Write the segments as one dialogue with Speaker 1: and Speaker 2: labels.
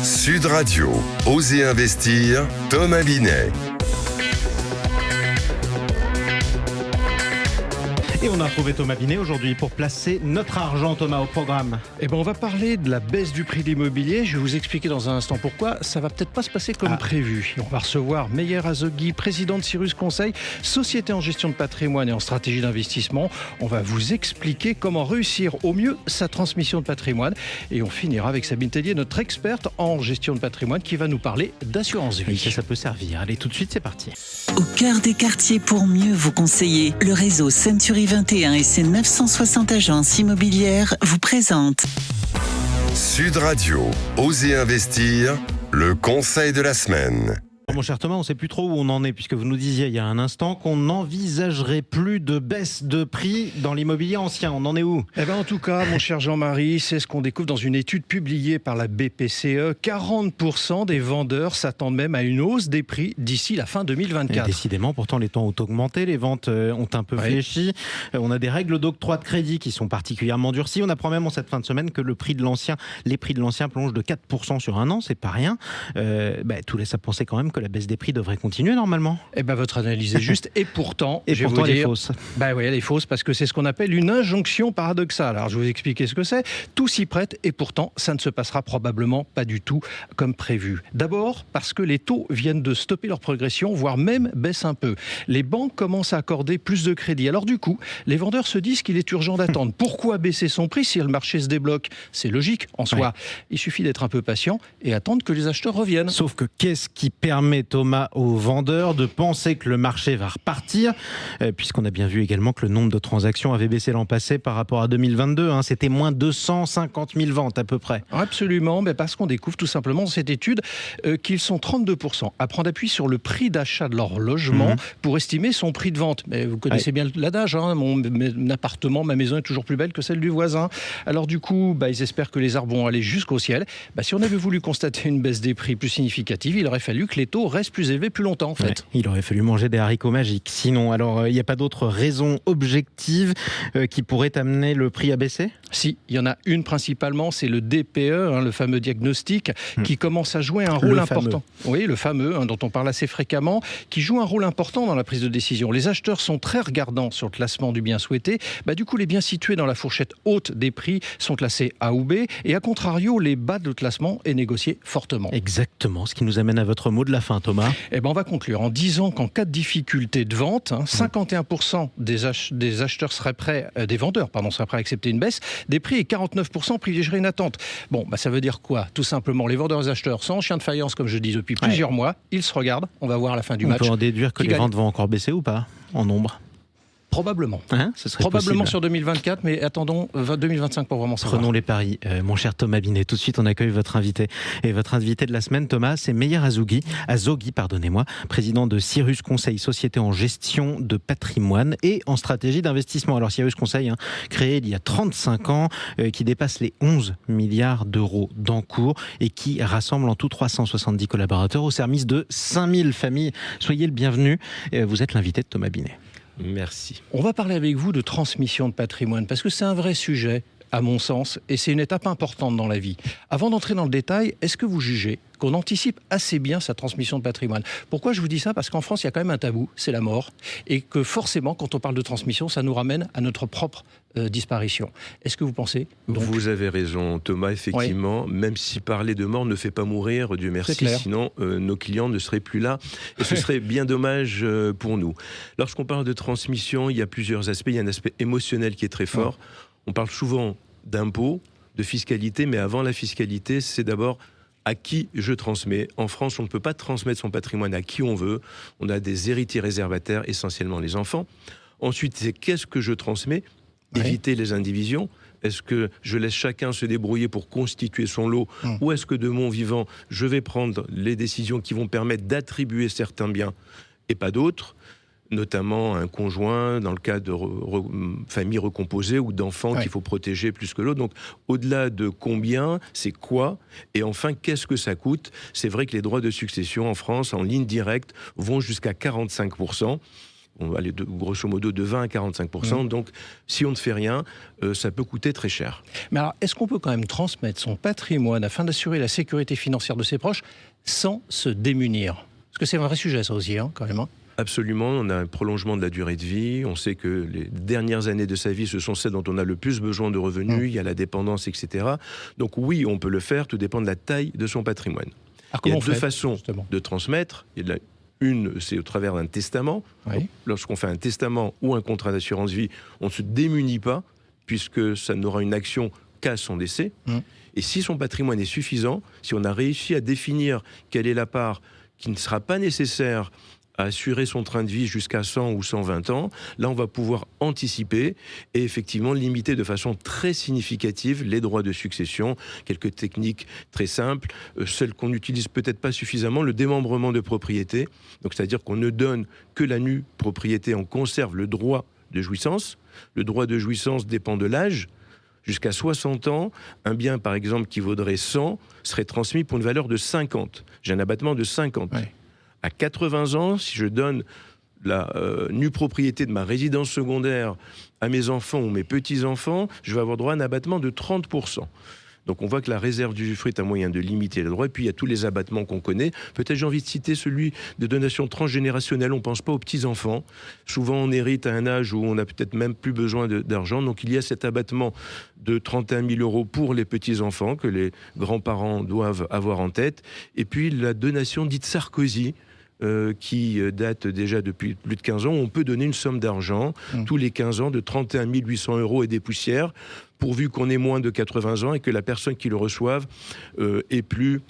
Speaker 1: Sud Radio, Osez investir, Thomas Binet.
Speaker 2: Et on a retrouvé Thomas Binet aujourd'hui pour placer notre argent, Thomas, au programme.
Speaker 3: On va parler de la baisse du prix de l'immobilier. Je vais vous expliquer dans un instant pourquoi. Ça va peut-être pas se passer comme prévu. On va recevoir Meyer Azoghi, président de Cyrus Conseil, société en gestion de patrimoine et en stratégie d'investissement. On va vous expliquer comment réussir au mieux sa transmission de patrimoine. Et on finira avec Sabine Tellier, notre experte en gestion de patrimoine, qui va nous parler d'assurance vie.
Speaker 2: Oui, ça peut servir. Allez, tout de suite, c'est parti.
Speaker 4: Au cœur des quartiers pour mieux vous conseiller, le réseau Century 21 et ses 960 agences immobilières vous présentent
Speaker 1: Sud Radio, Osez investir, le conseil de la semaine.
Speaker 2: Mon cher Thomas, on ne sait plus trop où on en est, puisque vous nous disiez il y a un instant qu'on n'envisagerait plus de baisse de prix dans l'immobilier ancien. On en est où ?
Speaker 3: En tout cas, mon cher Jean-Marie, c'est ce qu'on découvre dans une étude publiée par la BPCE. 40% des vendeurs s'attendent même à une hausse des prix d'ici la fin 2024.
Speaker 2: Et décidément, pourtant, les temps ont augmenté, les ventes ont un peu fléchi. On a des règles d'octroi de crédit qui sont particulièrement durcies. On apprend même en cette fin de semaine que les prix de l'ancien plongent de 4% sur un an. C'est pas rien. Tout laisse à penser quand même que la baisse des prix devrait continuer normalement.
Speaker 3: Votre analyse est juste. Et pourtant,
Speaker 2: elle est fausse.
Speaker 3: Elle est fausse parce que c'est ce qu'on appelle une injonction paradoxale. Alors, je vais vous expliquer ce que c'est. Tout s'y prête et pourtant, ça ne se passera probablement pas du tout comme prévu. D'abord, parce que les taux viennent de stopper leur progression, voire même baissent un peu. Les banques commencent à accorder plus de crédit. Alors du coup, les vendeurs se disent qu'il est urgent d'attendre. Pourquoi baisser son prix si le marché se débloque ? C'est logique en soi. Il suffit d'être un peu patient et attendre que les acheteurs reviennent.
Speaker 2: Sauf que qu'est-ce qui permet, Thomas, aux vendeurs de penser que le marché va repartir, puisqu'on a bien vu également que le nombre de transactions avait baissé l'an passé par rapport à 2022. C'était moins 250 000 ventes à peu près.
Speaker 3: Absolument, parce qu'on découvre tout simplement dans cette étude qu'ils sont 32% à prendre appui sur le prix d'achat de leur logement pour estimer son prix de vente. Mais vous connaissez bien l'adage, mon appartement, ma maison est toujours plus belle que celle du voisin. Alors du coup, ils espèrent que les arbres vont aller jusqu'au ciel. Si on avait voulu constater une baisse des prix plus significative, il aurait fallu que les taux restent plus élevés plus longtemps en fait.
Speaker 2: Il aurait fallu manger des haricots magiques. Sinon, alors il n'y a pas d'autres raisons objectives qui pourraient amener le prix à baisser ?
Speaker 3: Si, il y en a une principalement, c'est le DPE, le fameux diagnostic, qui commence à jouer un rôle important. Oui, le fameux, dont on parle assez fréquemment, qui joue un rôle important dans la prise de décision. Les acheteurs sont très regardants sur le classement du bien souhaité. Du coup, les biens situés dans la fourchette haute des prix sont classés A ou B, et à contrario, les bas de classement est négocié fortement.
Speaker 2: Exactement, ce qui nous amène à votre mot de la fin, Thomas.
Speaker 3: On va conclure en disant qu'en cas de difficulté de vente, 51% des acheteurs seraient prêts, des vendeurs seraient prêts à accepter une baisse des prix et 49% privilégieraient une attente. Ça veut dire quoi ? Tout simplement, les vendeurs et les acheteurs sont en chien de faïence, comme je dis depuis plusieurs mois. Ils se regardent. On va voir à la fin du match.
Speaker 2: On peut en déduire que les ventes vont encore baisser ou pas, en nombre ?
Speaker 3: Probablement.
Speaker 2: Ce serait
Speaker 3: probablement
Speaker 2: possible.
Speaker 3: Sur 2024, mais attendons 2025 pour vraiment savoir.
Speaker 2: Prenons les paris, mon cher Thomas Binet. Tout de suite, on accueille votre invité. Et votre invité de la semaine, Thomas, c'est Meyer Azoghi, président de Cyrus Conseil, société en gestion de patrimoine et en stratégie d'investissement. Alors Cyrus Conseil, créé il y a 35 ans, qui dépasse les 11 milliards d'euros d'encours et qui rassemble en tout 370 collaborateurs au service de 5000 familles. Soyez le bienvenu. Vous êtes l'invité de Thomas Binet.
Speaker 5: Merci.
Speaker 3: On va parler avec vous de transmission de patrimoine, parce que c'est un vrai sujet, à mon sens, et c'est une étape importante dans la vie. Avant d'entrer dans le détail, est-ce que vous jugez qu'on anticipe assez bien sa transmission de patrimoine ? Pourquoi je vous dis ça ? Parce qu'en France, il y a quand même un tabou, c'est la mort, et que forcément, quand on parle de transmission, ça nous ramène à notre propre disparition. Est-ce que vous pensez
Speaker 5: Vous avez raison, Thomas, effectivement, même si parler de mort ne fait pas mourir, Dieu merci, sinon nos clients ne seraient plus là, et ce serait bien dommage pour nous. Lorsqu'on parle de transmission, il y a plusieurs aspects. Il y a un aspect émotionnel qui est très fort. On parle souvent d'impôts, de fiscalité, mais avant la fiscalité, c'est d'abord à qui je transmets. En France, on ne peut pas transmettre son patrimoine à qui on veut. On a des héritiers réservataires, essentiellement les enfants. Ensuite, c'est qu'est-ce que je transmets ? Éviter les indivisions. Est-ce que je laisse chacun se débrouiller pour constituer son lot ou est-ce que de mon vivant, je vais prendre les décisions qui vont permettre d'attribuer certains biens et pas d'autres ? Notamment un conjoint dans le cas de famille recomposée ou d'enfants qu'il faut protéger plus que l'autre. Donc au-delà de combien, c'est quoi ? Et enfin, qu'est-ce que ça coûte ? C'est vrai que les droits de succession en France, en ligne directe, vont jusqu'à 45%. On va aller grosso modo de 20 à 45%. Donc, si on ne fait rien, ça peut coûter très cher.
Speaker 3: Mais alors, est-ce qu'on peut quand même transmettre son patrimoine afin d'assurer la sécurité financière de ses proches sans se démunir? Parce que c'est un vrai sujet, ça aussi, quand même.
Speaker 5: Absolument, on a un prolongement de la durée de vie. On sait que les dernières années de sa vie, ce sont celles dont on a le plus besoin de revenus. Il y a la dépendance, etc. Donc oui, on peut le faire, tout dépend de la taille de son patrimoine.
Speaker 3: Alors,
Speaker 5: il y a deux façons de transmettre. Une, c'est au travers d'un testament.
Speaker 3: Oui.
Speaker 5: Lorsqu'on fait un testament ou un contrat d'assurance vie, on ne se démunit pas, puisque ça n'aura une action qu'à son décès. Et si son patrimoine est suffisant, si on a réussi à définir quelle est la part qui ne sera pas nécessaire à assurer son train de vie jusqu'à 100 ou 120 ans, là on va pouvoir anticiper et effectivement limiter de façon très significative les droits de succession. Quelques techniques très simples, celles qu'on n'utilise peut-être pas suffisamment, le démembrement de propriété, donc c'est-à-dire qu'on ne donne que la nue propriété, on conserve le droit de jouissance. Le droit de jouissance dépend de l'âge. Jusqu'à 60 ans, un bien par exemple qui vaudrait 100 serait transmis pour une valeur de 50. J'ai un abattement de 50. Ouais. À 80 ans, si je donne la nue propriété de ma résidence secondaire à mes enfants ou mes petits-enfants, je vais avoir droit à un abattement de 30%. Donc on voit que la réserve d'usufruit est un moyen de limiter les droits. Et puis il y a tous les abattements qu'on connaît. Peut-être j'ai envie de citer celui de donation transgénérationnelle. On ne pense pas aux petits-enfants. Souvent on hérite à un âge où on n'a peut-être même plus besoin d'argent. Donc il y a cet abattement de 31 000 € pour les petits-enfants que les grands-parents doivent avoir en tête. Et puis la donation dite Sarkozy, qui date déjà depuis plus de 15 ans, on peut donner une somme d'argent tous les 15 ans de 31 800 € et des poussières, pourvu qu'on ait moins de 80 ans et que la personne qui le reçoive ait plus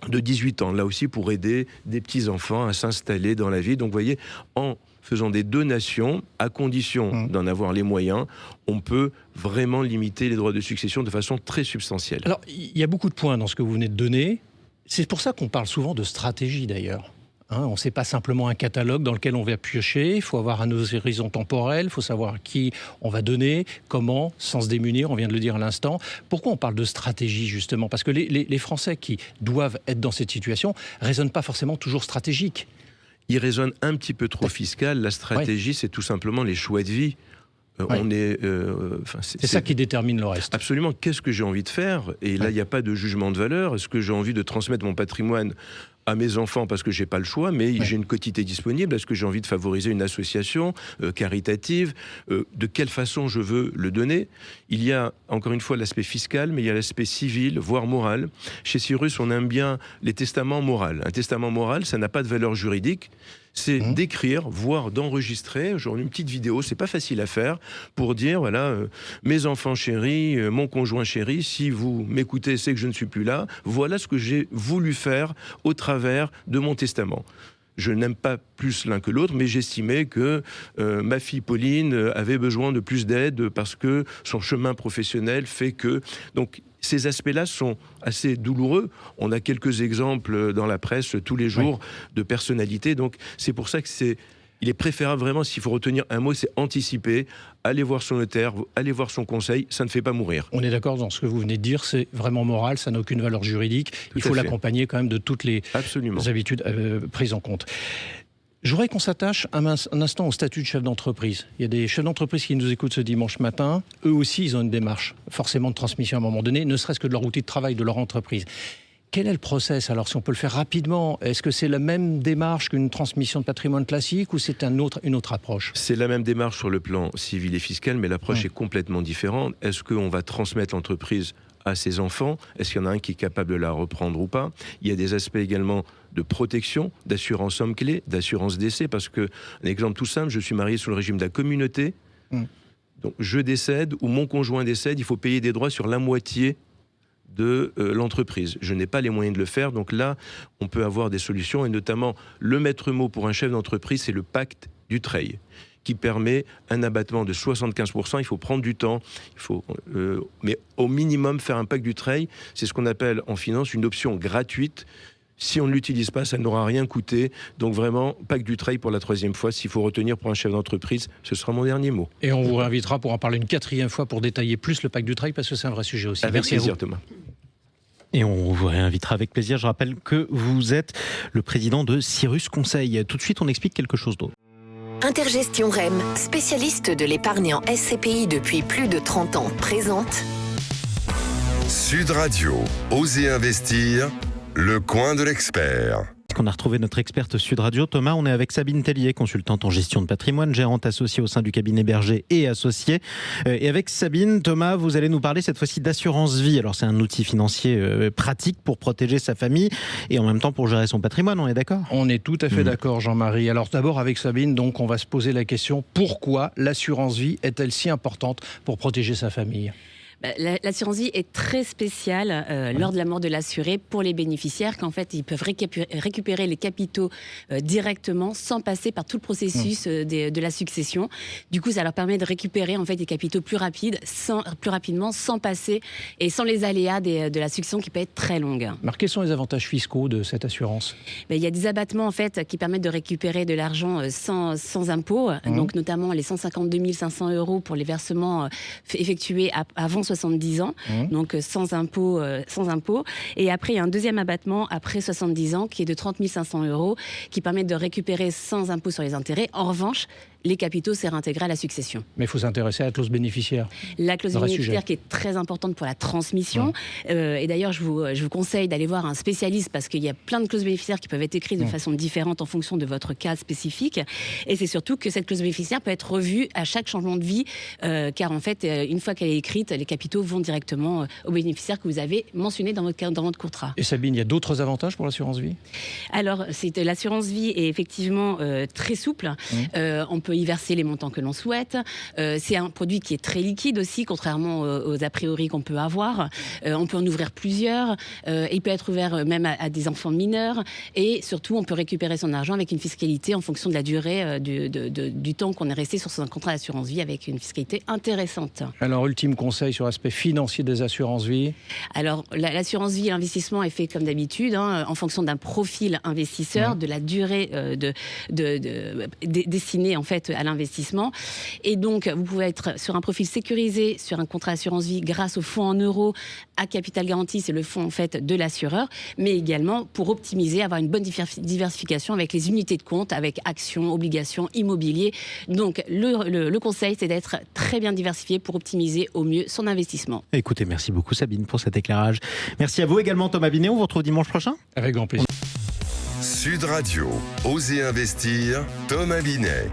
Speaker 5: de 18 ans. Là aussi, pour aider des petits-enfants à s'installer dans la vie. Donc, vous voyez, en faisant des donations, à condition d'en avoir les moyens, on peut vraiment limiter les droits de succession de façon très substantielle.
Speaker 3: Alors, il y a beaucoup de points dans ce que vous venez de donner. C'est pour ça qu'on parle souvent de stratégie, d'ailleurs. On ne sait pas simplement un catalogue dans lequel on va piocher, il faut avoir un horizon temporel, il faut savoir à qui on va donner, comment, sans se démunir, on vient de le dire à l'instant. Pourquoi on parle de stratégie, justement? Parce que les Français qui doivent être dans cette situation ne raisonnent pas forcément toujours stratégique.
Speaker 5: Ils raisonnent un petit peu trop fiscal. La stratégie, c'est tout simplement les choix de vie.
Speaker 3: C'est ça qui détermine le reste.
Speaker 5: Absolument. Qu'est-ce que j'ai envie de faire? Et là, il n'y a pas de jugement de valeur. Est-ce que j'ai envie de transmettre mon patrimoine à mes enfants parce que j'ai pas le choix, mais j'ai une quotité disponible? Est-ce que j'ai envie de favoriser une association caritative? De quelle façon je veux le donner? Il y a encore une fois l'aspect fiscal, mais il y a l'aspect civil, voire moral. Chez Cyrus, on aime bien les testaments moraux. Un testament moral, ça n'a pas de valeur juridique. C'est d'écrire, voire d'enregistrer, genre une petite vidéo, c'est pas facile à faire, pour dire, voilà, mes enfants chéris, mon conjoint chéri, si vous m'écoutez, c'est que je ne suis plus là, voilà ce que j'ai voulu faire au travers de mon testament. Je n'aime pas plus l'un que l'autre, mais j'estimais que ma fille Pauline avait besoin de plus d'aide parce que son chemin professionnel fait que... Donc, ces aspects-là sont assez douloureux. On a quelques exemples dans la presse tous les jours de personnalités. Donc, c'est pour ça que il est préférable vraiment, s'il faut retenir un mot, c'est anticiper, aller voir son notaire, aller voir son conseil, ça ne fait pas mourir.
Speaker 3: On est d'accord dans ce que vous venez de dire, c'est vraiment moral, ça n'a aucune valeur juridique. Il faut l'accompagner quand même de toutes les habitudes prises en compte. Je voudrais qu'on s'attache un instant au statut de chef d'entreprise. Il y a des chefs d'entreprise qui nous écoutent ce dimanche matin. Eux aussi, ils ont une démarche forcément de transmission à un moment donné, ne serait-ce que de leur outil de travail, de leur entreprise. Quel est le process? Alors, si on peut le faire rapidement, est-ce que c'est la même démarche qu'une transmission de patrimoine classique ou c'est une autre approche?
Speaker 5: C'est la même démarche sur le plan civil et fiscal, mais l'approche est complètement différente. Est-ce qu'on va transmettre l'entreprise à ses enfants? Est-ce qu'il y en a un qui est capable de la reprendre ou pas? Il y a des aspects également de protection, d'assurance somme clé, d'assurance décès, parce que, un exemple tout simple, je suis marié sous le régime de la communauté, donc je décède ou mon conjoint décède, il faut payer des droits sur la moitié de l'entreprise. Je n'ai pas les moyens de le faire, donc là, on peut avoir des solutions, et notamment le maître mot pour un chef d'entreprise, c'est le pacte Dutreil, qui permet un abattement de 75%. Il faut prendre du temps, mais au minimum faire un pacte Dutreil, c'est ce qu'on appelle en finance une option gratuite. Si on ne l'utilise pas, ça n'aura rien coûté. Donc vraiment, pacte Dutreil pour la 3e fois. S'il faut retenir pour un chef d'entreprise, ce sera mon dernier mot.
Speaker 3: Et on vous réinvitera pour en parler une 4e fois pour détailler plus le pacte Dutreil, parce que c'est un vrai sujet aussi.
Speaker 5: Avec plaisir, Thomas.
Speaker 2: Et on vous réinvitera avec plaisir. Je rappelle que vous êtes le président de Cyrus Conseil. Tout de suite, on explique quelque chose d'autre.
Speaker 6: Intergestion REM, spécialiste de l'épargne en SCPI depuis plus de 30 ans, présente
Speaker 1: Sud Radio, Osez investir, le coin de l'expert.
Speaker 2: On a retrouvé notre experte Sud Radio. Thomas, on est avec Sabine Tellier, consultante en gestion de patrimoine, gérante associée au sein du cabinet Berger et associée. Et avec Sabine, Thomas, vous allez nous parler cette fois-ci d'assurance vie. Alors c'est un outil financier pratique pour protéger sa famille et en même temps pour gérer son patrimoine, on est d'accord ?
Speaker 3: On est tout à fait d'accord, Jean-Marie. Alors d'abord avec Sabine, donc on va se poser la question, pourquoi l'assurance vie est-elle si importante pour protéger sa famille ?
Speaker 7: L'assurance vie est très spéciale lors de la mort de l'assuré pour les bénéficiaires, qu'en fait ils peuvent récupérer les capitaux directement sans passer par tout le processus de la succession. Du coup, ça leur permet de récupérer en fait des capitaux plus rapidement, sans passer et sans les aléas de la succession qui peut être très longue.
Speaker 3: Alors quels sont les avantages fiscaux de cette assurance ?
Speaker 7: Il y a des abattements en fait qui permettent de récupérer de l'argent sans impôt, donc notamment les 152 500 € pour les versements effectués avant 70 ans, donc sans impôt. Et après, il y a un deuxième abattement après 70 ans qui est de 30 500 € qui permet de récupérer sans impôt sur les intérêts. En revanche, les capitaux seraient intégrés à la succession.
Speaker 3: Mais il faut s'intéresser à la clause bénéficiaire.
Speaker 7: La clause bénéficiaire qui est très importante pour la transmission. Et d'ailleurs, je vous conseille d'aller voir un spécialiste parce qu'il y a plein de clauses bénéficiaires qui peuvent être écrites de façon différente en fonction de votre cas spécifique. Et c'est surtout que cette clause bénéficiaire peut être revue à chaque changement de vie, car en fait, une fois qu'elle est écrite, les capitaux vont directement aux bénéficiaires que vous avez mentionné dans votre contrat.
Speaker 3: Et Sabine, il y a d'autres avantages pour l'assurance vie ?
Speaker 7: Alors, l'assurance vie est effectivement très souple. On peut y verser les montants que l'on souhaite. C'est un produit qui est très liquide aussi, contrairement aux a priori qu'on peut avoir. On peut en ouvrir plusieurs. Il peut être ouvert même à des enfants mineurs. Et surtout, on peut récupérer son argent avec une fiscalité en fonction de la durée du temps qu'on est resté sur son contrat d'assurance vie, avec une fiscalité intéressante.
Speaker 3: Alors, ultime conseil sur l'aspect financier des assurances vie ?
Speaker 7: Alors, l'assurance vie et l'investissement est fait comme d'habitude, en fonction d'un profil investisseur, de la durée destinée en fait à l'investissement. Et donc, vous pouvez être sur un profil sécurisé, sur un contrat assurance vie grâce au fonds en euros à capital garanti, c'est le fonds en fait de l'assureur, mais également pour optimiser, avoir une bonne diversification avec les unités de compte, avec actions, obligations, immobilier. Donc, le conseil, c'est d'être très bien diversifié pour optimiser au mieux son investissement.
Speaker 2: Écoutez, merci beaucoup Sabine pour cet éclairage. Merci à vous également Thomas Binet, on vous retrouve dimanche prochain.
Speaker 3: Avec grand plaisir.
Speaker 1: Sud Radio, Osez investir, Thomas Binet.